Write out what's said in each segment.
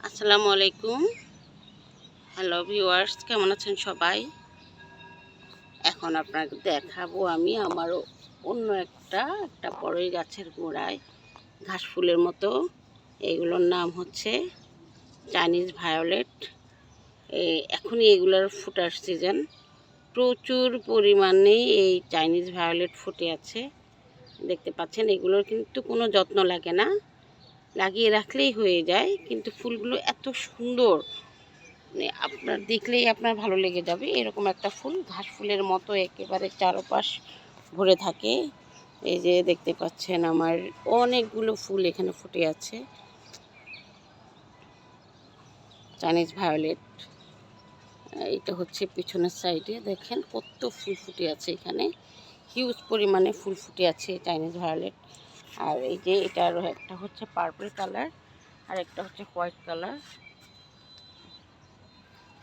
আসসালামু আলাইকুম। Hello viewers, কেমন আছেন সবাই? এখন আপনাকে দেখাবো আমি আমারও অন্য একটা বড়ই গাছের গোড়ায় ঘাস ফুলের মতো, এইগুলোর নাম হচ্ছে চাইনিজ ভায়োলেট। এখনই এগুলোর ফুটার সিজন, প্রচুর পরিমাণে এই চাইনিজ ভায়োলেট ফুটে আছে। দেখতে পাচ্ছেন, এগুলোর কিন্তু কোনো যত্ন লাগে না, লাগিয়ে রাখলেই হয়ে যায়। কিন্তু ফুলগুলো এত সুন্দর, মানে আপনার দেখলেই আপনার ভালো লেগে যাবে। এরকম একটা ফুল ঘাস ফুলের মতো একেবারে চারপাশ ভরে থাকে। এই যে দেখতে পাচ্ছেন, আমার অনেকগুলো ফুল এখানে ফুটে আছে, চাইনিজ ভায়োলেট। এটা হচ্ছে পিছনের সাইডে, দেখেন কত ফুল ফুটে আছে এখানে, হিউজ পরিমাণে ফুল ফুটে আছে চাইনিজ ভায়োলেট। আর এই যে এটার একটা হচ্ছে পার্পল কালার, আর একটা হচ্ছে হোয়াইট কালার।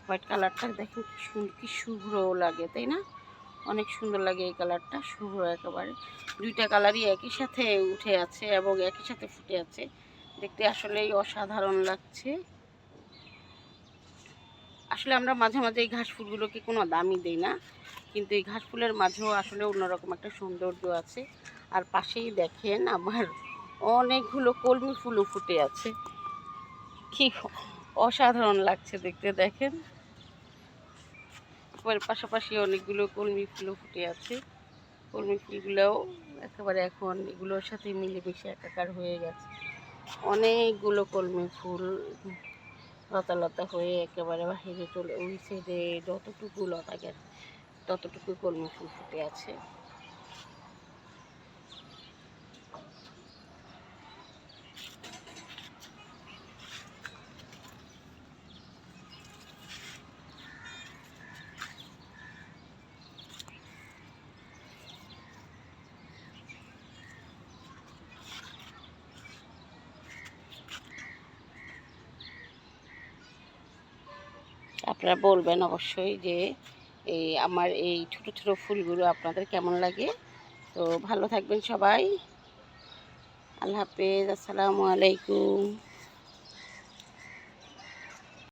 হোয়াইট কালারটা দেখেন কি শুভ্র লাগে, তাই না? অনেক সুন্দর লাগে এই কালারটা, শুভ্র একেবারে। দুইটা কালারই একই সাথে উঠে আছে এবং একই সাথে ফুটে আছে, দেখতে আসলেই অসাধারণ লাগছে। আসলে আমরা মাঝে মাঝে এই ঘাস ফুলগুলোকে কোনো দামই দিই না, কিন্তু এই ঘাস ফুলের মাঝেও আসলে অন্যরকম একটা সৌন্দর্য আছে। আর পাশেই দেখেন আমার অনেকগুলো কলমি ফুলও ফুটে আছে, কি অসাধারণ লাগছে দেখতে। দেখেন, পাশাপাশি অনেকগুলো কলমি ফুলও ফুটে আছে। কলমি ফুলগুলোও একেবারে এখন এগুলোর সাথে মিলেমিশে একাকার হয়ে গেছে। অনেকগুলো কলমি ফুল লতা লতা হয়ে একেবারে বাহিরে চলে, ওই সাইডে যতটুকু লতা গেছে ততটুকু কলমি ফুল ফুটে আছে। আপনারা বলবেন অবশ্যই যে আমার এই ছোট ছোট ফুলগুলো আপনাদের কেমন লাগে। তো ভালো থাকবেন সবাই। আল্লাহ হাফেজ, আসসালামু আলাইকুম।